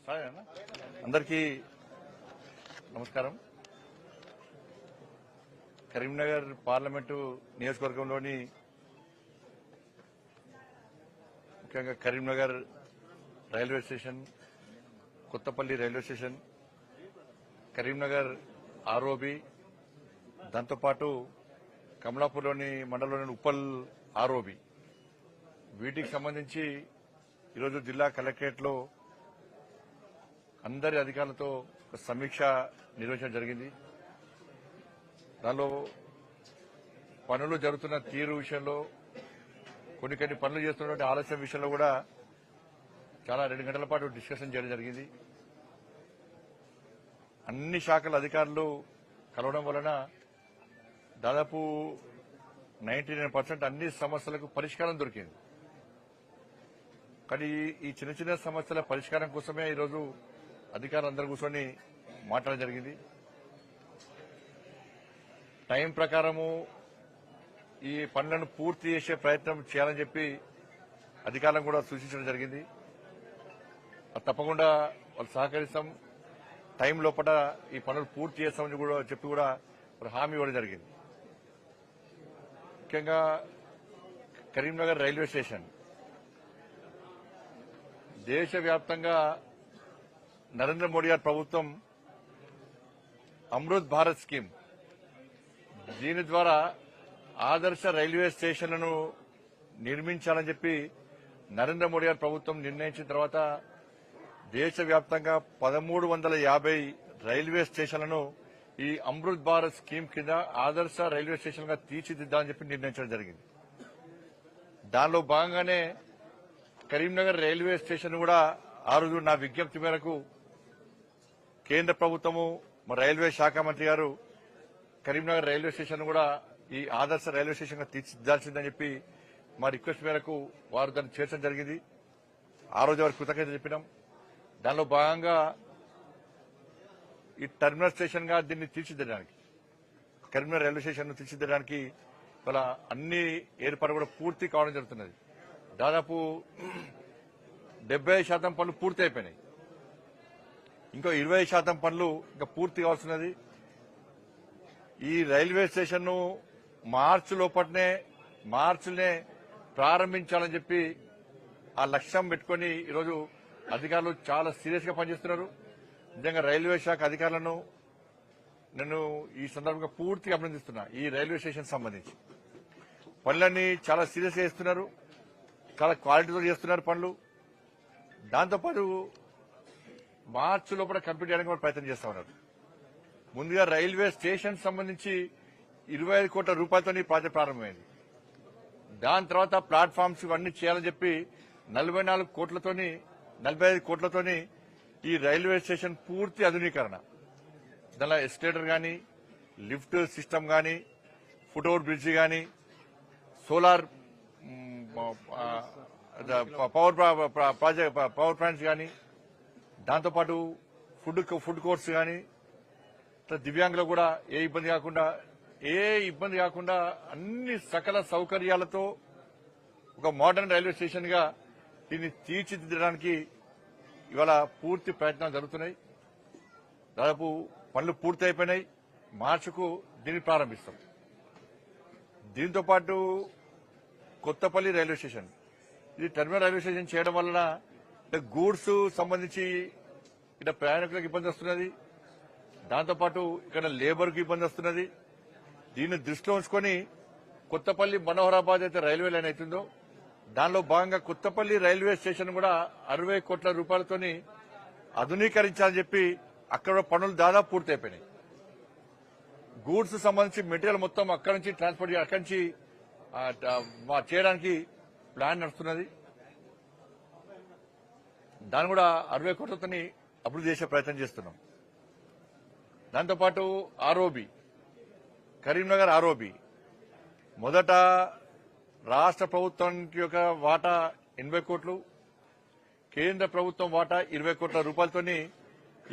అందరికీ నమస్కారం. కరీంనగర్ పార్లమెంటు నియోజకవర్గంలోని ముఖ్యంగా Karimnagar railway station, Kothapalli railway station, Karimnagar ROB, దాంతోపాటు కమలాపూర్లోని మండలంలోని ఉప్పల్ ఆర్ఓబి, వీటికి సంబంధించి ఈరోజు జిల్లా కలెక్టరేట్లో అందరి అధికారులతో సమీక్ష నిర్వహించడం జరిగింది. దానిలో పనులు జరుగుతున్న తీరు విషయంలో, కొన్ని పనులు చేస్తున్నటువంటి ఆలస్యం విషయంలో కూడా చాలా 2 గంటల పాటు డిస్కషన్ చేయడం జరిగింది. అన్ని శాఖల అధికారులు కలవడం వలన దాదాపు 99% అన్ని సమస్యలకు పరిష్కారం దొరికింది. కానీ ఈ చిన్న సమస్యల పరిష్కారం కోసమే ఈరోజు అధికారులందరూ కూర్చొని మాట్లాడడం జరిగింది. టైం ప్రకారము ఈ పనులను పూర్తి చేసే ప్రయత్నం చేయాలని చెప్పి అధికారులను కూడా సూచించడం జరిగింది. తప్పకుండా వాళ్ళు సహకరిస్తాం, టైం లోపల ఈ పనులు పూర్తి చేస్తామని కూడా చెప్పి కూడా హామీ ఇవ్వడం జరిగింది. ముఖ్యంగా కరీంనగర్ రైల్వే స్టేషన్ దేశవ్యాప్తంగా నరేంద్ర మోడీ గారి ప్రభుత్వం అమృత్ భారత్ స్కీమ్, దీని ద్వారా ఆదర్శ రైల్వే స్టేషన్లను నిర్మించాలని చెప్పి నరేంద్ర మోడీ గారి ప్రభుత్వం నిర్ణయించిన తర్వాత దేశవ్యాప్తంగా 1350 రైల్వే స్టేషన్లను ఈ అమృత్ భారత్ స్కీమ్ కింద ఆదర్శ రైల్వే స్టేషన్గా తీర్చిదిద్దాలని చెప్పి నిర్ణయించడం జరిగింది. దానిలో భాగంగానే కరీంనగర్ రైల్వే స్టేషన్ కూడా ఆ రోజు నా విజ్ఞప్తి మేరకు కేంద్ర ప్రభుత్వము, రైల్వే శాఖ మంత్రి గారు కరీంనగర్ రైల్వే స్టేషన్ కూడా ఈ ఆదర్శ రైల్వే స్టేషన్ గా తీర్చిదిద్దాల్సిందని చెప్పి మా రిక్వెస్ట్ మేరకు వారు దాన్ని చేర్చడం జరిగింది. ఆ రోజు వారికి కృతజ్ఞత చెప్పినాం. దానిలో భాగంగా ఈ టెర్మినల్ స్టేషన్ గా దీన్ని తీర్చిదిద్దడానికి, కరీంనగర్ రైల్వే స్టేషన్ ను తీర్చిదిద్దడానికి వాళ్ళ అన్ని ఏర్పాట్లు కూడా పూర్తి కావడం జరుగుతున్నది. దాదాపు 70% పనులు పూర్తి అయిపోయినాయి. ఇంకో 20% పనులు ఇంకా పూర్తి కావాల్సినది. ఈ రైల్వే స్టేషన్ ను మార్చినే ప్రారంభించాలని చెప్పి ఆ లక్ష్యం పెట్టుకుని ఈరోజు అధికారులు చాలా సీరియస్ గా పనిచేస్తున్నారు. నిజంగా రైల్వే శాఖ అధికారులను నేను ఈ సందర్భంగా పూర్తిగా అభినందిస్తున్నా. ఈ రైల్వే స్టేషన్ సంబంధించి పనులన్నీ చాలా సీరియస్ గా చేస్తున్నారు, చాలా క్వాలిటీతో చేస్తున్నారు పనులు. దాంతోపాటు మార్చి లోపల కంప్లీట్ చేయడానికి కూడా ప్రయత్నం చేస్తా ఉన్నారు. ముందుగా రైల్వే స్టేషన్ సంబంధించి 25 కోట్ల రూపాయలతో ఈ ప్రాజెక్ట్ ప్రారంభమైంది. దాని తర్వాత ప్లాట్ఫామ్స్ అన్ని చేయాలని చెప్పి 45 కోట్లతోని ఈ రైల్వే స్టేషన్ పూర్తి ఆధునీకరణ, దానిలో ఎస్కలేటర్ గాని, లిఫ్ట్ సిస్టమ్ గాని, ఫుట్ ఓవర్ బ్రిడ్జి గాని, సోలార్ పవర్ ప్లాంట్స్ గాని, దాంతోపాటు ఫుడ్ కోర్ట్స్ గాని, దివ్యాంగులకు కూడా ఏ ఇబ్బంది కాకుండా అన్ని సకల సౌకర్యాలతో ఒక మోడర్న్ రైల్వే స్టేషన్ గా దీన్ని తీర్చిదిద్దడానికి ఇవాళ పూర్తి ప్రయత్నాలు జరుగుతున్నాయి. దాదాపు పనులు పూర్తి అయిపోయినాయి. మార్చికు దీన్ని ప్రారంభిస్తాం. దీంతో పాటు కొత్తపల్లి రైల్వే స్టేషన్, ఇది టెర్మినల్ రైల్వే స్టేషన్ చేయడం వలన గూడ్స్ సంబంధించి ఇక్కడ ప్రయాణికులకు ఇబ్బంది వస్తున్నది. దాంతోపాటు ఇక్కడ లేబర్ కు ఇబ్బంది వస్తున్నది. దీన్ని దృష్టిలో ఉంచుకొని కొత్తపల్లి మనోహరాబాద్ అయితే రైల్వే లైన్ అవుతుందో దానిలో భాగంగా కొత్తపల్లి రైల్వే స్టేషన్ కూడా 60 కోట్ల రూపాయలతోని ఆధునీకరించాలని చెప్పి అక్కడ పనులు దాదాపు పూర్తి అయిపోయినాయి. గూడ్స్ సంబంధించి మెటీరియల్ మొత్తం అక్కడి నుంచి ట్రాన్స్పోర్ట్ అక్కడి నుంచి చేయడానికి ప్లాన్ నడుస్తున్నది. దాన్ని కూడా 60 కోట్లతోని అభివృద్ధి చేసే ప్రయత్నం చేస్తున్నాం. దాంతోపాటు ఆర్ఓబి, కరీంనగర్ ఆర్ఓబి మొదట రాష్ట్ర ప్రభుత్వానికి యొక్క వాటా 80 కోట్లు, కేంద్ర ప్రభుత్వం వాటా 20 కోట్ల రూపాయలతోని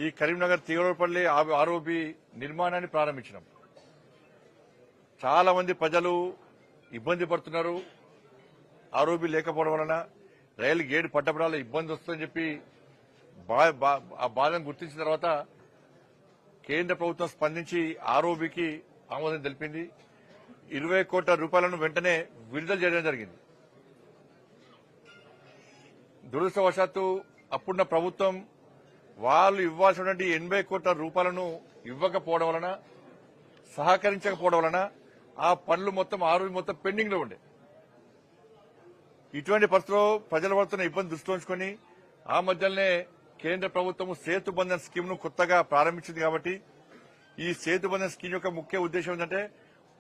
ఈ కరీంనగర్ తీగలపల్లి ఆర్ఓబి నిర్మాణాన్ని ప్రారంభించినాం. చాలా మంది ప్రజలు ఇబ్బంది పడుతున్నారు. ఆర్ఓబి లేకపోవడం వలన రైలు గేటు పట్టబడాల ఇబ్బంది వస్తుందని చెప్పి ఆ బాధను గుర్తించిన తర్వాత కేంద్ర ప్రభుత్వం స్పందించి ఆర్ఓబికి ఆమోదం తెలిపింది. 20 కోట్ల రూపాయలను వెంటనే విడుదల చేయడం జరిగింది. దురదృష్టవశాత్తు అప్పుడున్న ప్రభుత్వం వాళ్ళు ఇవ్వాల్సినటువంటి 80 కోట్ల రూపాయలను ఇవ్వకపోవడం వలన, సహకరించకపోవడం వలన ఆ పనులు మొత్తం ఆర్ఓబి మొత్తం పెండింగ్ లో ఉండే. ఇటువంటి పరిస్థితుల్లో ప్రజలు పడుతున్న ఇబ్బంది దృష్టిలో ఉంచుకొని ఆ మధ్యలోనే కేంద్ర ప్రభుత్వం సేతు బంధన్ స్కీమ్ ను కొత్తగా ప్రారంభించింది. కాబట్టి ఈ సేతు బంధన్ స్కీమ్ యొక్క ముఖ్య ఉద్దేశం ఏంటంటే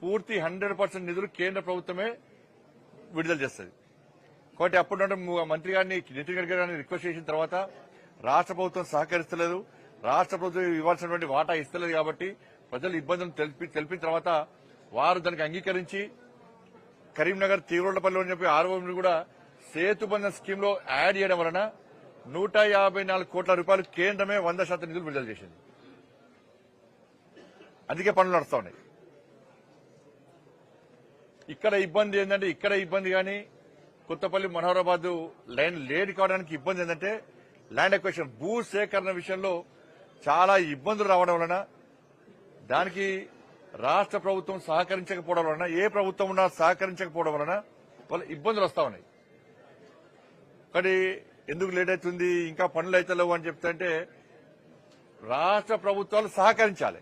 పూర్తి 100% నిధులు కేంద్ర ప్రభుత్వమే విడుదల చేస్తుంది. కాబట్టి అప్పుడు మంత్రి గారిని, నితిన్ గడ్కరీ గారిని రిక్వెస్ట్ చేసిన తర్వాత రాష్ట్ర ప్రభుత్వం సహకరిస్తలేదు, రాష్ట్ర ప్రభుత్వం ఇవ్వాల్సినటువంటి వాటా ఇస్తలేదు. కాబట్టి ప్రజలు ఇబ్బందులు తెలిపిన తర్వాత వారు దానికి అంగీకరించి కరీంనగర్ తీవ్రపల్లి అని చెప్పి ఆర్ఓబిని కూడా సేతు బంధన్ స్కీమ్ లో యాడ్ చేయడం వలన 154 కోట్ల రూపాయలు కేంద్రమే 100% నిధులు విడుదల చేసింది. అందుకే పనులు నడుస్తా ఉన్నాయి. ఇక్కడ ఇబ్బంది ఏంటంటే, ఇక్కడ ఇబ్బంది కానీ కొత్తపల్లి మనోహరాబాద్ లైన్ లేని కావడానికి ఇబ్బంది ఏంటంటే ల్యాండ్ ఎక్వేషన్, భూ సేకరణ విషయంలో చాలా ఇబ్బందులు రావడం వలన, దానికి రాష్ట్ర ప్రభుత్వం సహకరించకపోవడం వలన, ఏ ప్రభుత్వం ఉన్నా సహకరించకపోవడం వలన వాళ్ళ ఇబ్బందులు వస్తా ఉన్నాయి. కానీ ఎందుకు లేట్ అవుతుంది, ఇంకా పనులు అవుతలేవు అని చెప్తుంటే రాష్ట్ర ప్రభుత్వాలు సహకరించాలి.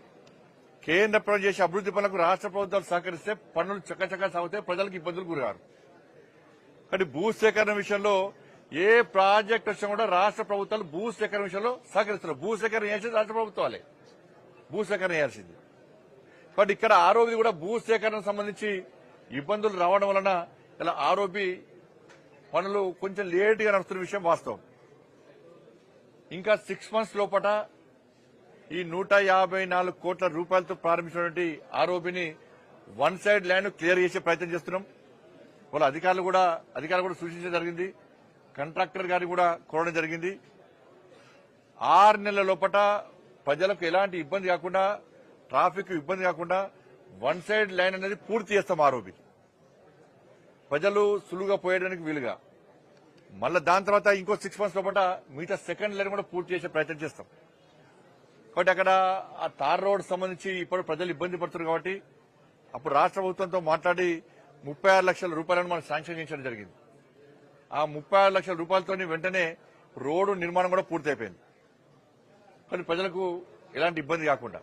కేంద్ర ప్రభుత్వం చేసే అభివృద్ది పనులకు రాష్ట్ర ప్రభుత్వాలు సహకరిస్తే పనులు చక్కచక్క సాగుతాయి, ప్రజలకు ఇబ్బందులు గురిగారు. కానీ భూసేకరణ విషయంలో ఏ ప్రాజెక్ట్ వచ్చినా కూడా రాష్ట్ర ప్రభుత్వాలు భూసేకరణ విషయంలో సహకరిస్తున్నారు. భూసేకరణ చేసేది రాష్ట్ర ప్రభుత్వాలే భూసేకరణ చేయాల్సింది. కాబట్టి ఇక్కడ ఆర్ఓబి కూడా భూసేకరణకు సంబంధించి ఇబ్బందులు రావడం వలన ఇలా ఆర్ఓబి పనులు కొంచెం లేటుగా నడుస్తున్న విషయం వాస్తవం. ఇంకా 6 months లోపల ఈ 154 కోట్ల రూపాయలతో ప్రారంభించినటువంటి ఆర్ఓబిని వన్ సైడ్ ల్యాండ్ క్లియర్ చేసే ప్రయత్నం చేస్తున్నాం. వాళ్ళ అధికారులు కూడా సూచించడం జరిగింది, కాంట్రాక్టర్ గారిని కూడా కోరడం జరిగింది. 6 నెలల లోపల ప్రజలకు ఎలాంటి ఇబ్బంది కాకుండా, ట్రాఫిక్ ఇబ్బంది కాకుండా వన్ సైడ్ లైన్ అనేది పూర్తి చేస్తాం. ఆర్ఓబి ప్రజలు సులువుగా పోయడానికి వీలుగా, మళ్ళీ దాని తర్వాత ఇంకో 6 months లోపల మిగతా సెకండ్ లైన్ కూడా పూర్తి చేసే ప్రయత్నం చేస్తాం. కాబట్టి అక్కడ ఆ తార్ రోడ్ సంబంధించి ఇప్పుడు ప్రజలు ఇబ్బంది పడుతున్నారు. కాబట్టి అప్పుడు రాష్ట్ర ప్రభుత్వంతో మాట్లాడి 36 లక్షల రూపాయలను మనం శాంక్షన్ చేయించడం జరిగింది. ఆ 36 లక్షల రూపాయలతో వెంటనే రోడ్డు నిర్మాణం కూడా పూర్తయిపోయింది. కానీ ప్రజలకు ఎలాంటి ఇబ్బంది కాకుండా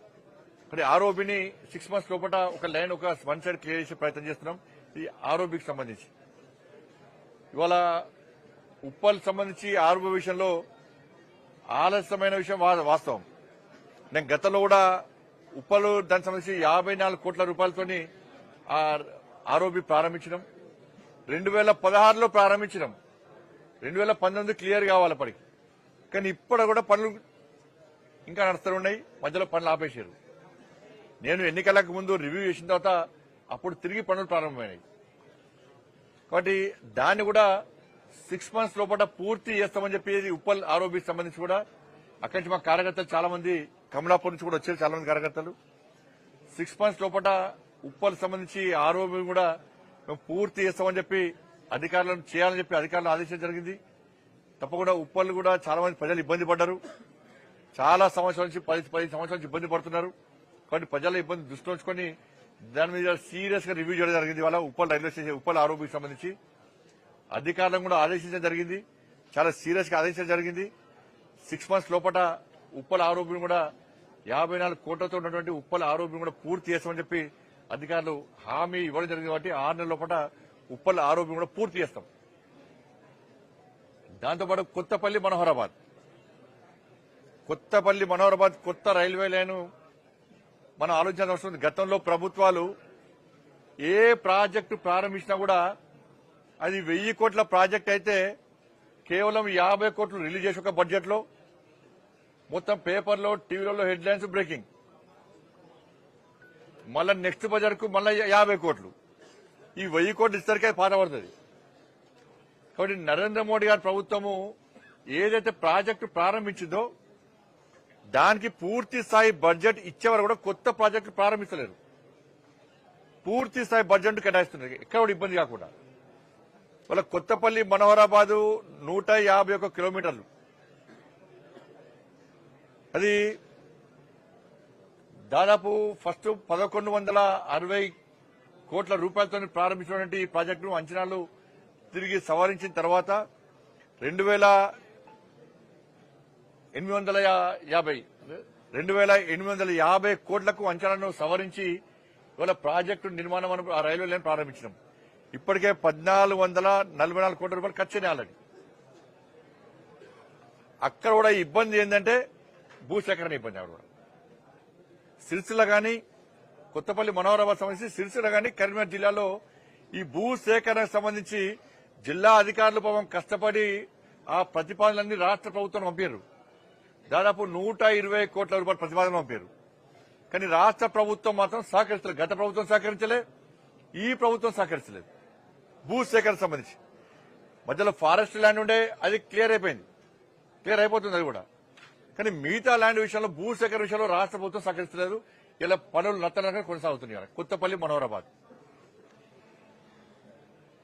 మరి ఆర్ఓబిని 6 months లోపల ఒక లైన్ ఒక వన్ సైడ్ క్లియర్ చేసే ప్రయత్నం చేస్తున్నాం. ఈ ఆర్ఓబికి సంబంధించి ఇవాళ ఉప్పల్ సంబంధించి ఆర్ఓబి విషయంలో ఆలస్యమైన విషయం వాస్తవం. నేను గతంలో కూడా ఉప్పలు దానికి సంబంధించి 54 కోట్ల రూపాయలతోని ఆర్ఓబి ప్రారంభించడం, 2016లో ప్రారంభించడం, 2019 క్లియర్ కావాలి అప్పటికి. కానీ ఇప్పుడు కూడా పనులు ఇంకా నడుస్తూ ఉన్నాయి, మధ్యలో పనులు ఆపేశారు. నేను ఎన్నికలకు ముందు రివ్యూ చేసిన తర్వాత అప్పుడు తిరిగి పనులు ప్రారంభమైనాయి. కాబట్టి దాన్ని కూడా 6 months లోపల పూర్తి చేస్తామని చెప్పి ఉప్పల్ ఆర్ఓబికి సంబంధించి కూడా అక్కడి నుంచి మా కార్యకర్తలు చాలా మంది కమలాపూర్ నుంచి కూడా వచ్చారు, చాలా మంది కార్యకర్తలు. 6 months లోపల ఉప్పల్ సంబంధించి ఆర్ఓబి కూడా మేము పూర్తి చేస్తామని చెప్పి అధికారులను చేయాలని చెప్పి అధికారులను ఆదేశించడం జరిగింది. తప్పకుండా ఉప్పల్ కూడా చాలా మంది ప్రజలు ఇబ్బంది పడ్డారు, చాలా సంవత్సరాల నుంచి 10 సంవత్సరాల నుంచి ఇబ్బంది పడుతున్నారు. కాబట్టి ప్రజల ఇబ్బంది దృష్టిలో ఉంచుకొని దాని మీద సీరియస్ గా రివ్యూ చేయడం జరిగింది. వాళ్ళ ఉప్పల్ రైల్వే స్టేషన్, ఉప్పల్ ఆర్ఓబికి సంబంధించి అధికారులను కూడా ఆదేశించడం జరిగింది, చాలా సీరియస్ గా ఆదేశించడం జరిగింది. 6 months లోపల ఉప్పల్ ఆర్ఓబిని కూడా 54 కోట్లతో ఉన్నటువంటి ఉప్పల్ ఆర్ఓబిని కూడా పూర్తి చేస్తామని చెప్పి అధికారులు హామీ ఇవ్వడం జరిగింది. కాబట్టి 6 నెలల లోపల ఉప్పల్ ఆర్ఓబిని కూడా పూర్తి చేస్తాం. దాంతోపాటు కొత్తపల్లి మనోహరాబాద్ కొత్త రైల్వే లైన్ మనం ఆలోచించాల్సిన అవసరం ఉంది. గతంలో ప్రభుత్వాలు ఏ ప్రాజెక్టు ప్రారంభించినా కూడా అది 1000 కోట్ల ప్రాజెక్ట్ అయితే కేవలం 50 కోట్లు రిలీజ్ చేసి ఒక బడ్జెట్ లో మొత్తం పేపర్లో, టీవీలలో హెడ్లైన్స్ బ్రేకింగ్. మళ్ళా నెక్స్ట్ బడ్జెట్ కు మళ్ళీ 50 కోట్లు. ఈ 1000 కోట్లు ఇద్దరికే పాత పడుతుంది. కాబట్టి నరేంద్ర మోడీ గారి ప్రభుత్వము ఏదైతే ప్రాజెక్టు ప్రారంభించిందో దానికి పూర్తి స్థాయి బడ్జెట్ ఇచ్చేవారు కూడా కొత్త ప్రాజెక్టు ప్రారంభించలేరు. పూర్తి స్థాయి బడ్జెట్ కేటాయిస్తున్నారు, ఎక్కడ కూడా ఇబ్బంది కాకుండా. వాళ్ళ కొత్తపల్లి మనోహరాబాద్ 151 కిలోమీటర్లు అది దాదాపు ఫస్ట్ 1160 కోట్ల రూపాయలతో ప్రారంభించినటువంటి ఈ ప్రాజెక్టును అంచనాలు తిరిగి సవరించిన తర్వాత 2850 కోట్లకు అంచనాలను సవరించి ఇవాళ ప్రాజెక్టు నిర్మాణం ఆ రైల్వే లైన్ ప్రారంభించినాం. ఇప్పటికే 1444 కోట్ల రూపాయలు ఖర్చు ఆల్రెడీ. అక్కడ కూడా ఇబ్బంది ఏంటంటే భూసేకరణ ఇబ్బంది. అక్కడ కూడా సిరిసిల్ల గాని కొత్తపల్లి మనోహరాబాద్ సంబంధించి సిరిసిల్ల గాని కరీంనగర్ జిల్లాలో ఈ భూసేకరణకు సంబంధించి జిల్లా అధికారులు పాపం కష్టపడి ఆ ప్రతిపాదనలన్నీ రాష్ట్ర ప్రభుత్వం పంపారు. దాదాపు 120 కోట్ల రూపాయల ప్రతిపాదన పంపారు. కానీ రాష్ట్ర ప్రభుత్వం మాత్రం సహకరించలేదు. గత ప్రభుత్వం సహకరించలేదు, ఈ ప్రభుత్వం సహకరించలేదు. భూసేకరణ సంబంధించి మధ్యలో ఫారెస్ట్ ల్యాండ్ ఉండే అది క్లియర్ అయిపోతుంది అది కూడా. కానీ మిగతా ల్యాండ్ విషయంలో భూసేకరణ విషయంలో రాష్ట్ర ప్రభుత్వం సహకరించలేదు. ఇలా పనులు నత్తనగా కొనసాగుతున్నాయి. కొత్తపల్లి మనోహరాబాద్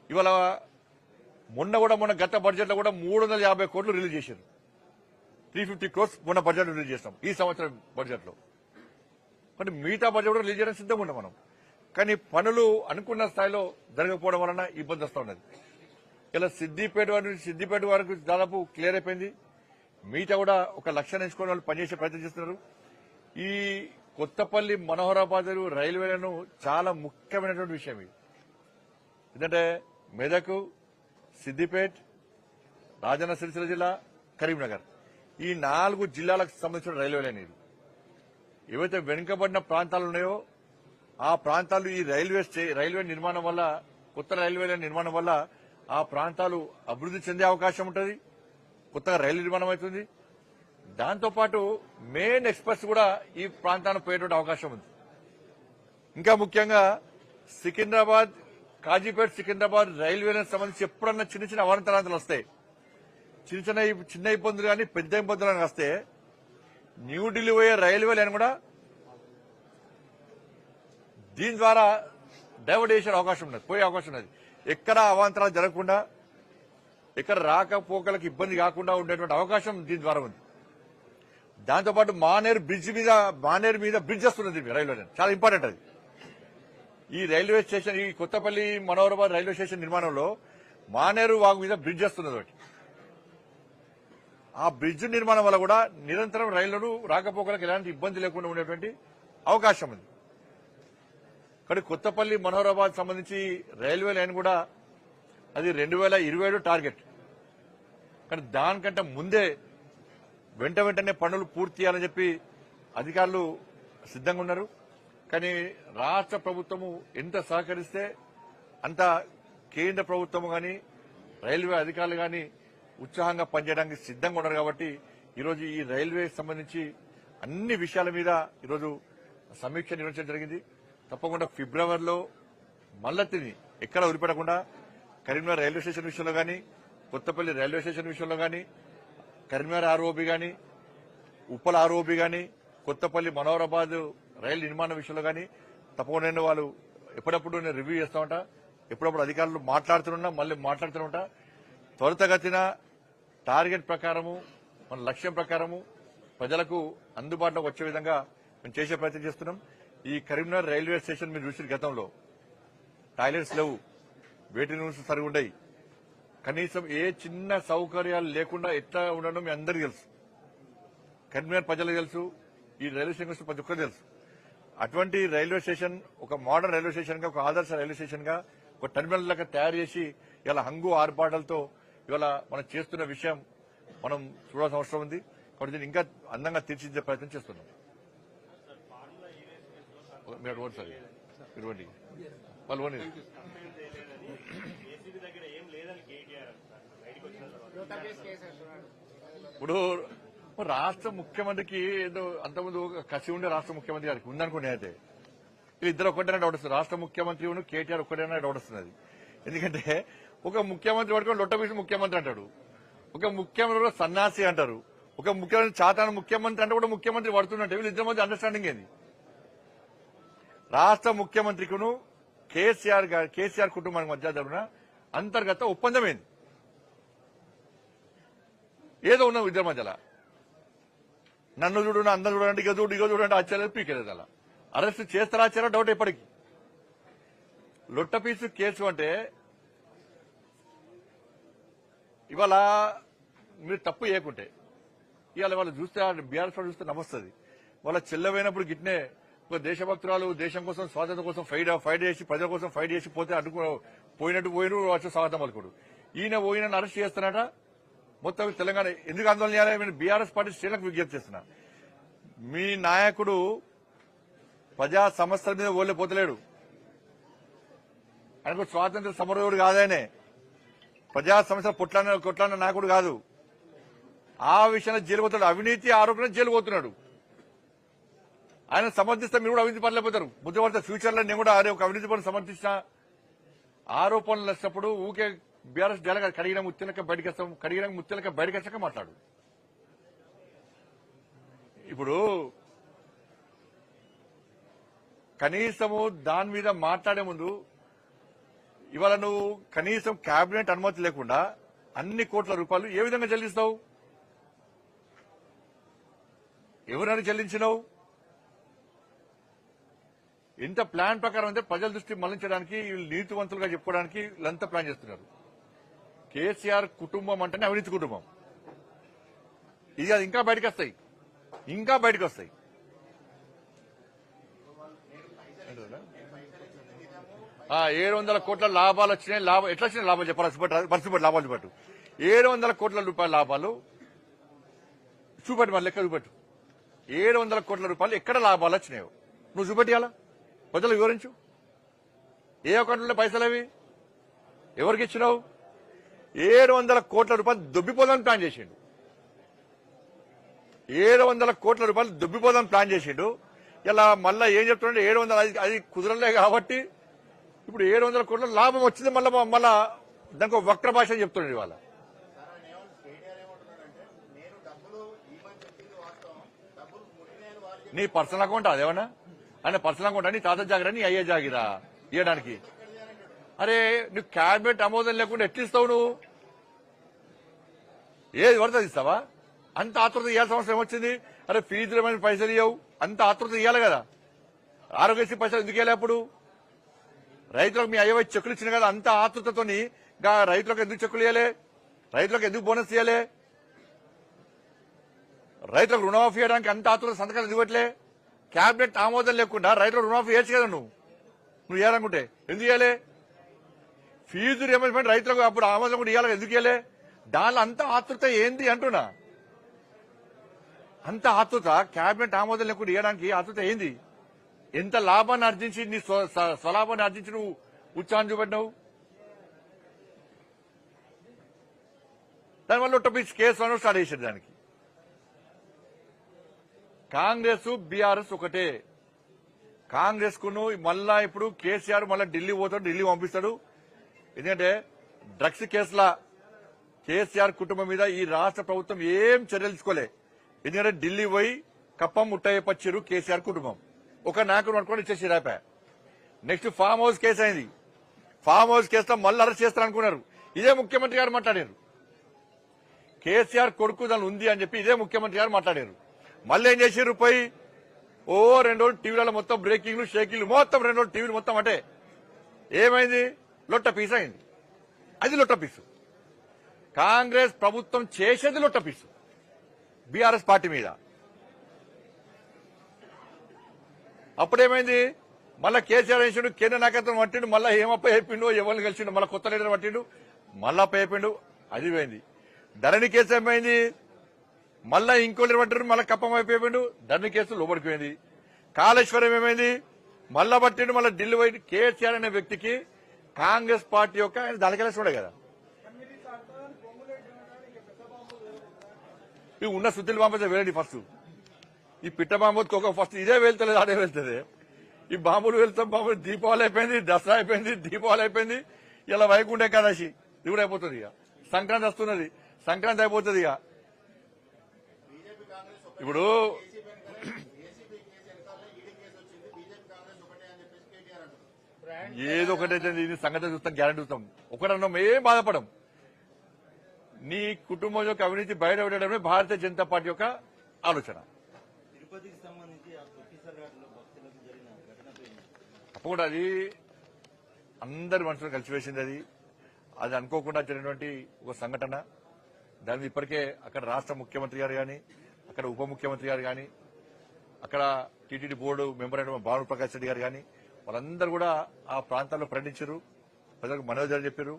ఇవాళ మొన్న గత బడ్జెట్ లో కూడా 350 కోట్లు రిలీజ్ చేశారు. 350 క్రోర్స్ మొన్న బడ్జెట్ రిలీజ్ చేస్తాం ఈ సంవత్సరం బడ్జెట్ లో. కానీ మిగతా బడ్జెట్ కూడా రిలీజ్ చేయడానికి సిద్ధంగా ఉన్నాం మనం. కానీ పనులు అనుకున్న స్థాయిలో జరగకపోవడం వలన ఇబ్బంది వస్తూ ఉన్నది. ఇలా సిద్దిపేట వరకు దాదాపు క్లియర్ అయిపోయింది. మిగతా కూడా ఒక లక్ష్యాన్ని ఎంచుకుని వాళ్ళు పనిచేసే ప్రయత్నం చేస్తున్నారు. ఈ కొత్తపల్లి మనోహరాబాద్ రైల్వేలను చాలా ముఖ్యమైనటువంటి విషయం ఇది. ఎందుకంటే మెదక్, సిద్దిపేట్, రాజన్న సిరిసిల్ల జిల్లా, కరీంనగర్ ఈ 4 జిల్లాలకు సంబంధించిన రైల్వే లైన్ ఇది. ఏవైతే వెనుకబడిన ప్రాంతాలు ఉన్నాయో ఆ ప్రాంతాలు ఈ రైల్వే నిర్మాణం వల్ల, కొత్త రైల్వే లైన్ నిర్మాణం వల్ల ఆ ప్రాంతాలు అభివృద్ది చెందే అవకాశం ఉంటుంది. కొత్తగా రైలు నిర్మాణం అవుతుంది. దాంతోపాటు మెయిన్ ఎక్స్ప్రెస్ కూడా ఈ ప్రాంతానికి పోయేటువంటి అవకాశం ఉంది. ఇంకా ముఖ్యంగా సికింద్రాబాద్, కాజీపేట సికింద్రాబాద్ రైల్వేలకు సంబంధించి ఎప్పుడన్నా చిన్న అవాంతరాంతాలు వస్తాయి, చిన్న ఇబ్బందులు కానీ పెద్ద ఇబ్బందులు కానీ వస్తే న్యూఢిల్లీ పోయే రైల్వే లైన్ కూడా దీని ద్వారా డైవర్ట్ చేసే అవకాశం ఉన్నది, పోయే అవకాశం ఉన్నది. ఎక్కడ అవాంతరాలు జరగకుండా, ఎక్కడ రాకపోకలకు ఇబ్బంది కాకుండా ఉండేటువంటి అవకాశం దీని ద్వారా ఉంది. దాంతోపాటు మానేరు మీద బ్రిడ్జ్ వస్తున్నది రైల్వే లైన్, చాలా ఇంపార్టెంట్ అది. ఈ రైల్వే స్టేషన్, ఈ కొత్తపల్లి మనోహరాబాద్ రైల్వే స్టేషన్ నిర్మాణంలో మానేరు వాగు మీద బ్రిడ్జ్ వస్తున్నది ఒకటి. ఆ బ్రిడ్జ్ నిర్మాణం వల్ల కూడా నిరంతరం రైళ్లను రాకపోకలకు ఎలాంటి ఇబ్బంది లేకుండా ఉండేటువంటి అవకాశం ఉంది. కానీ కొత్తపల్లి మనోహరాబాద్ సంబంధించి రైల్వే లైన్ కూడా అది 2027 టార్గెట్. కానీ దానికంటే ముందే వెంటనే పనులు పూర్తి చేయాలని చెప్పి అధికారులు సిద్ధంగా ఉన్నారు. కానీ రాష్ట్ర ప్రభుత్వము ఎంత సహకరిస్తే అంత కేంద్ర ప్రభుత్వము కానీ రైల్వే అధికారులు కానీ ఉత్సాహంగా పనిచేయడానికి సిద్ధంగా ఉన్నారు. కాబట్టి ఈరోజు ఈ రైల్వే సంబంధించి అన్ని విషయాల మీద ఈరోజు సమీక్ష నిర్వహించడం జరిగింది. తప్పకుండా ఫిబ్రవరిలో మల్లతిని ఎక్కడ వదిలిపెట్టకుండా కరీంనగర్ రైల్వే స్టేషన్ విషయంలో కానీ, కొత్తపల్లి రైల్వే స్టేషన్ విషయంలో కానీ, కరీంనగర్ ఆర్ఓబి కానీ, ఉప్పల్ ఆర్ఓబి కానీ, కొత్తపల్లి మనోహరాబాద్ రైలు నిర్మాణ విషయంలో కానీ తప్పకుండా వాళ్ళు ఎప్పుడప్పుడు నేను రివ్యూ చేస్తూ ఉంటా. ఎప్పుడప్పుడు అధికారులు మళ్ళీ మాట్లాడుతూనే త్వరితగతిన టార్గెట్ ప్రకారము, మన లక్ష్యం ప్రకారము ప్రజలకు అందుబాటులోకి వచ్చే విధంగా మేము చేసే ప్రయత్నం చేస్తున్నాం. ఈ కరీంనగర్ రైల్వే స్టేషన్ మీరు చూసిన గతంలో టాయిలెట్స్ లేవు, వెయిటింగ్ రూమ్స్ సరిగా ఉండయి, కనీసం ఏ చిన్న సౌకర్యాలు లేకుండా ఎట్లా ఉండడం మీ అందరికీ తెలుసు. కరీంనగర్ ప్రజలకు తెలుసు, ఈ రైల్వే స్టేషన్ ప్రతి ఒక్కరు తెలుసు. అటువంటి రైల్వే స్టేషన్ ఒక మోడర్న్ రైల్వే స్టేషన్ గా, ఒక ఆదర్శ రైల్వే స్టేషన్ గా, ఒక టెర్మినల్ లాగా తయారు చేసి ఇలా హంగు ఆర్పాటలతో ఇవాళ మనం చేస్తున్న విషయం మనం చూడాల్సిన అవసరం ఉంది. కాబట్టి దీన్ని ఇంకా అందంగా తీర్చిదిద్దే ప్రయత్నం చేస్తున్నాం. మీరు ఓటు సార్, మీరు ఓడి వాళ్ళు ఓడి. ఇప్పుడు రాష్ట్ర ముఖ్యమంత్రికి ఏదో అంతకుముందు కసి ఉండే రాష్ట్ర ముఖ్యమంత్రి గారికి ఉందనుకునే అయితే ఇద్దరు ఒక్కటైనా డౌట్ వస్తుంది. రాష్ట్ర ముఖ్యమంత్రి కేటీఆర్ ఒక్కటైనా డౌట్ వస్తున్నది. ఎందుకంటే ఒక ముఖ్యమంత్రి పట్టుకొని లొట్టబీసి ముఖ్యమంత్రి అంటాడు, ఒక ముఖ్యమంత్రి సన్నాసి అంటారు, ఒక ముఖ్యమంత్రి చాతాను ముఖ్యమంత్రి అంటే కూడా ముఖ్యమంత్రి పడుతున్నట్టు వీళ్ళిద్దరి మధ్య అండర్స్టాండింగ్ ఏంది? రాష్ట్ర ముఖ్యమంత్రికును కేసీఆర్ కుటుంబానికి మధ్య జరిగిన అంతర్గత ఒప్పందం ఏంది? ఏదో ఉన్నాం ఇద్దరి మధ్యలో. నన్ను చూడండి, అందరు చూడండి, ఇక చూడండి ఆశ్చర్యం పీకలేదు. అలా అరెస్ట్ చేస్తారా ఆశ్చర్యం డౌట్ ఎప్పటికీ. లొట్టపీసు కేసు అంటే ఇవాళ మీరు తప్పు చేయకుంటే ఇవాళ వాళ్ళు చూస్తే బీఆర్ఎస్ చూస్తే నమస్తుంది. వాళ్ళ చెల్లవైనప్పుడు గిట్నే ఒక దేశభక్తురాలు దేశం కోసం స్వాతంత్రం కోసం ఫైట్ చేసి ప్రజల కోసం ఫైట్ చేసి పోతే పోయినట్టు వచ్చి స్వాగతం పలుకుడు. ఈయన పోయిన అరెస్ట్ చేస్తున్నట. మొత్తం తెలంగాణ ఎందుకు ఆందోళన చేయాలి? నేను బీఆర్ఎస్ పార్టీ శ్రేణులకు విజ్ఞప్తి చేస్తున్నా. మీ నాయకుడు ప్రజా సమస్యల మీద ఓళ్ళిపోతలేడు. ఆయనకు స్వాతంత్ర సమరయోడు కాదాయనే. ప్రజా సమస్యల కొట్లాడిన నాయకుడు కాదు. ఆ విషయంలో జైలు పోతాడు. అవినీతి ఆరోపణ జైలు పోతున్నాడు. ఆయన సమర్థిస్తే మీరు కూడా అవినీతి పడలేకపోతారు. ముద్రపడితే ఫ్యూచర్ లో నేను కూడా ఒక అవినీతి పనులు సమర్థించిన ఆరోపణలు వచ్చినప్పుడు ఊకే బీఆర్ఎస్ డైలాగ్ కడిగిన ముత్యాలక బయటకు వస్తాం, కడిగిన ముత్యాలక బయటకు వచ్చాక మాట్లాడు. ఇప్పుడు కనీసము దాని మీద మాట్లాడే ముందు ఇవాళ నువ్వు కనీసం కేబినెట్ అనుమతి లేకుండా అన్ని కోట్ల రూపాయలు ఏ విధంగా చెల్లిస్తావు? ఎవరైనా చెల్లించినావు? ఎంత ప్లాన్ ప్రకారం అంటే ప్రజల దృష్టి మళ్లించడానికి వీళ్ళు నీతివంతులుగా చెప్పుకోవడానికి వీళ్ళంతా ప్లాన్ చేస్తున్నారు. కేసీఆర్ కుటుంబం అంటేనే అవినీతి కుటుంబం. ఇది అది ఇంకా బయటకు వస్తాయి. 700 కోట్ల లాభాలు వచ్చినాయి. ఎట్లా వచ్చినాయి లాభాలు చెప్పాలి? పరిస్థితి లాభాలు చూపట్టు. 700 కోట్ల రూపాయల లాభాలు చూపట్టు, మన లెక్క చూపట్టు. 700 కోట్ల రూపాయలు ఎక్కడ లాభాలు వచ్చినాయో నువ్వు చూపెట్టాలా? ప్రజలు వివరించు. ఏ అకౌంట్లో పైసలు అవి ఎవరికి ఇచ్చినావు? 700 కోట్ల రూపాయలు దొబ్బిపోదాన్ని ప్లాన్ చేసిండు. 700 కోట్ల రూపాయలు దొబ్బిపోదాన్ని ప్లాన్ చేసిండు. ఇలా మళ్ళా ఏం చెప్తున్నాడు? 700 అది కుదరలే కాబట్టి ఇప్పుడు 700 కోట్ల లాభం వచ్చింది. మళ్ళా దానికి వక్ర భాష చెప్తున్నాడు. ఇవాళ నీ పర్సనల్ అకౌంట్ అదేమన్నా? ఆయన పర్సనల్ అకౌంట్ నీ తాత జాగిరా, నీ అయ్యే జాగిరా ఇవ్వడానికి? అరే నువ్వు క్యాబినెట్ ఆమోదం లేకుండా ఎట్లిస్తావు? నువ్వు ఏది పడుతుంది ఇస్తావా? అంత ఆతృత ఇవ్వాల్సిన అవసరం ఏమొచ్చింది? అరే ఫీజులు ఏమైనా పైసలు ఇవ్వవు, అంత ఆతృత ఇవ్వాలి కదా. ఆరోగ్యశ్రీ పైసలు ఎందుకు ఇవ్వాలి? అప్పుడు రైతులకు మీ అయ్యవై చెక్కులు ఇచ్చిన కదా, అంత ఆతృతతోని రైతులకు ఎందుకు చెక్కులు ఇవ్వాలి? రైతులకు ఎందుకు బోనస్ ఇవ్వాలి? రైతులకు రుణమాఫీ చేయడానికి అంత ఆతృత సంతకాలు ఎందుకు పెట్టలే? క్యాబినెట్ ఆమోదం లేకుండా రైతులకు రుణమాఫీ చేయొచ్చు కదా. నువ్వు ఇవ్వాలనుకుంటే ఎందుకు ఇవ్వాలి? ఫీజు రియంబర్స్మెంట్ రైతులకు అప్పుడు ఆమోదం కూడా ఇవ్వాలి, ఎందుకు ఇవ్వాలి? దానిలో అంత ఆతృత ఏంది అంటున్నా. అంత ఆతృత క్యాబినెట్ ఆమోదం లేకుండా ఇవ్వడానికి ఆతృత ఏంది? ఎంత లాభాన్ని ఆర్జించి నీ స్వలాభాన్ని ఆర్జించి నువ్వు ఉత్సాహం చూపెట్టినావు. దానివల్ల టొపిక్స్ కేసు అని స్టార్ట్ చేశారు. దానికి కాంగ్రెస్ బీఆర్ఎస్ ఒకటే. కాంగ్రెస్ కును మళ్ళా ఇప్పుడు కేసీఆర్ మళ్ళా ఢిల్లీ పోతాడు, ఢిల్లీ పంపిస్తాడు. ఎందుకంటే డ్రగ్స్ కేసుల కేసీఆర్ కుటుంబం మీద ఈ రాష్ట్ర ప్రభుత్వం ఏం చర్యలు తీసుకోలే. ఎందుకంటే ఢిల్లీ పోయి కప్పం ముట్టయ్యపచ్చారు కేసీఆర్ కుటుంబం. ఒక నాయకుడు అనుకోని ఇచ్చేసి రాపా. నెక్స్ట్ ఫామ్ హౌస్ కేసు అయింది. ఫామ్ హౌస్ కేసులో మళ్ళీ అరెస్ట్ చేస్తారు అనుకున్నారు. ఇదే ముఖ్యమంత్రి గారు మాట్లాడారు. కేసీఆర్ కొడుకు దాని ఉంది అని చెప్పి ఇదే ముఖ్యమంత్రి గారు మాట్లాడారు. మళ్ళీ ఏం చేసారు? పోయి 2 రోజులు టీవీలలో మొత్తం బ్రేకింగ్లు షేకింగ్లు మొత్తం 2 రోజులు టీవీలు మొత్తం అంటే ఏమైంది? లొట్ట పీస్ అయింది. అది లొట్ట పీసు. కాంగ్రెస్ ప్రభుత్వం చేసేది లొట్ట పీసు బీఆర్ఎస్ పార్టీ మీద. అప్పుడేమైంది? మళ్ళా కేసీఆర్ వేసిండు, కేంద్ర నాయకత్వం పట్టిండు, మళ్ళా హేమప్ప చెప్పిండు, ఎవరిని కలిసిండు, మళ్ళా కొత్త లీడర్ పట్టిండు, మళ్ళా చెప్పిండు. అది పోయింది. ధరణి కేసు ఏమైంది? మళ్ళా ఇంకో లీడర్ పట్టిండు, మళ్ళా కప్పం అయిపోయిండు, ధరణి కేసు లోపలికి పోయింది. కాళేశ్వరం ఏమైంది? మళ్ళా పట్టిండు, మళ్ళా ఢిల్లీ పోయింది. కేసీఆర్ అనే వ్యక్తికి కాంగ్రెస్ పార్టీ యొక్క ఆయన దళకలేసుడే కదా. ఇవి ఉన్న సుద్దులు పంపితే వేయండి. ఫస్ట్ ఈ పిట్ట బాంబుకి ఒక ఫస్ట్ ఇదే వెళ్తలేదు, అదే వెళ్తుంది. ఈ బాంబులు వెళ్తాం. బాంబులు దీపావళి అయిపోయింది, దసరా అయిపోయింది, దీపావళి అయిపోయింది. ఇలా వైకుంఠ ఏకాదశి ఇది కూడా అయిపోతుంది. ఇక సంక్రాంతి వస్తున్నది, సంక్రాంతి అయిపోతుంది. ఇక ఇప్పుడు ఏదో ఒకటైతే ఇది సంగతి చూస్తాం, గ్యారెంటీ చూస్తాం. ఒకటన్నా ఏం బాధపడం. నీ కుటుంబం యొక్క అవినీతి బయటపడడమే భారతీయ జనతా పార్టీ యొక్క ఆలోచన. తిరుపతికి సంబంధించి ఆ తొక్కిసర్ ఘాట్లో భక్తులకు జరిగిన ఘటనపై తప్పకుండా అది అందరి మనుషులు కలిసివేసింది. అది అనుకోకుండా జరిగినటువంటి ఒక సంఘటన. దాని ఇప్పటికే అక్కడ రాష్ట్ర ముఖ్యమంత్రి గారు కానీ, అక్కడ ఉప ముఖ్యమంత్రి గారు కానీ, అక్కడ టీటీడీ బోర్డు మెంబర్ అయిన భాను ప్రకాష్ రెడ్డి గారు కానీ వాళ్ళందరూ కూడా ఆ ప్రాంతాల్లో పర్యటించారు, ప్రజలకు మనోధైర్యం చెప్పారు.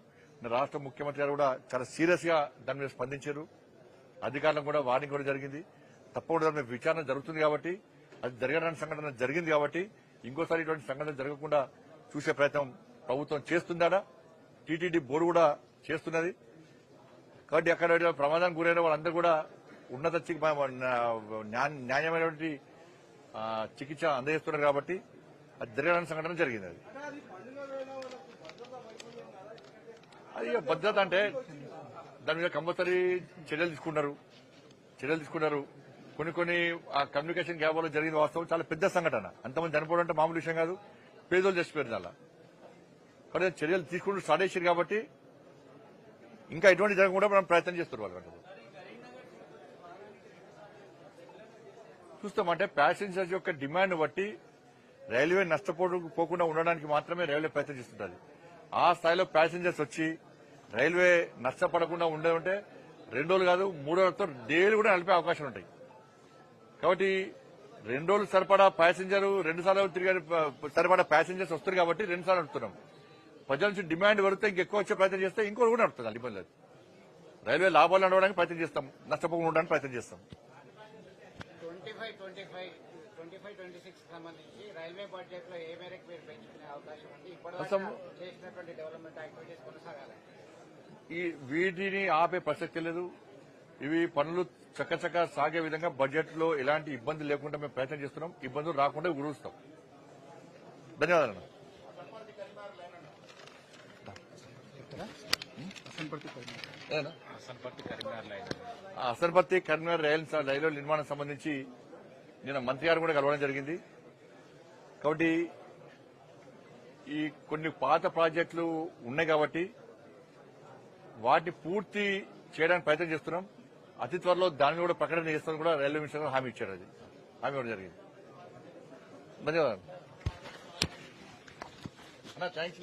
రాష్ట్ర ముఖ్యమంత్రి గారు కూడా చాలా సీరియస్ గా దాని మీద స్పందించారు. అధికారులకు కూడా వార్నింగ్ కూడా జరిగింది. తప్పకుండా దాని మీద విచారణ జరుగుతుంది కాబట్టి, అది జరగడానికి సంఘటన జరిగింది కాబట్టి ఇంకోసారి ఇటువంటి సంఘటన జరగకుండా చూసే ప్రయత్నం ప్రభుత్వం చేస్తుందా, టీటీడీ బోర్డు కూడా చేస్తున్నది. కాబట్టి అక్కడ ప్రమాదానికి గురైన వాళ్ళందరూ కూడా ఉన్నత న్యాయమైనటువంటి చికిత్స అందజేస్తున్నారు కాబట్టి అది జరగడానికి సంఘటన జరిగింది. అది భద్రత అంటే దాని మీద కంపల్సరీ చర్యలు తీసుకున్నారు. కొన్ని ఆ కమ్యూనికేషన్ గ్యాప్ వల్ల జరిగిన వాస్తవం చాలా పెద్ద సంఘటన. అంతమంది చనిపోవడం అంటే మామూలు విషయం కాదు. పేదోళ్ళు చచ్చిపోయారు. దానిలో కాబట్టి చర్యలు తీసుకుంటూ స్టార్ట్ చేశారు కాబట్టి ఇంకా ఎటువంటి జరగకుండా మనం ప్రయత్నం చేస్తున్నారు. వాళ్ళు చూస్తామంటే ప్యాసింజర్స్ యొక్క డిమాండ్ బట్టి రైల్వే నష్టపోకుండా ఉండడానికి మాత్రమే రైల్వే ప్రయత్నం చేస్తుంటుంది. ఆ స్థాయిలో ప్యాసింజర్స్ వచ్చి రైల్వే నష్టపడకుండా ఉండేదంటే 2 రోజులు కాదు 3 రోజులతో డైలీ కూడా నడిపే అవకాశం ఉంటాయి. కాబట్టి 2 రోజులు సరిపడా ప్యాసింజర్ 2 సార్లు తిరిగే సరిపడా ప్యాసింజర్స్ వస్తారు కాబట్టి 2 సార్లు నడుపుతున్నాం. ప్రజల నుంచి డిమాండ్ పెడితే ఇంకెక్కువ వచ్చే ప్రయత్నం చేస్తే ఇంకోటి కూడా నడుపుతుంది. ఇబ్బంది లేదు. రైల్వే లాభాలు నడవడానికి ప్రయత్నం చేస్తాం, నష్టపోకుండా ఉండడానికి ప్రయత్నం చేస్తాం. 25-26 సంబంధించి రైల్వే బడ్జెట్ లో ఏ మేరకు మీరు పెంచుకునే అవకాశం ఉంది? ఇప్పటివరకు చేసినటువంటి డెవలప్మెంట్ యాక్టివిటీస్ కొనసాగాలి. వీటిని ఆపే ప్రసక్తి లేదు. ఇవి పనులు చక్కచక్క సాగే విధంగా బడ్జెట్ లో ఎలాంటి ఇబ్బంది లేకుండా మేము ప్రయత్నం చేస్తున్నాం. ఇబ్బందులు రాకుండా గురుస్తాం. ధన్యవాదాలు. అసన్పర్తి కరీంనగర్ రైలు నిర్మాణం సంబంధించి నిన్న మంత్రి గారు కూడా కలవడం జరిగింది. కాబట్టి ఈ కొన్ని పాత ప్రాజెక్టులు ఉన్నాయి కాబట్టి వాటిని పూర్తి చేయడానికి ప్రయత్నం చేస్తున్నాం. అతి త్వరలో దాన్ని కూడా ప్రకటన చేస్తామని కూడా రైల్వే మినిస్టర్ హామీ ఇచ్చారు. అది హామీ కూడా జరిగింది. ధన్యవాదాలు. థ్యాంక్స్.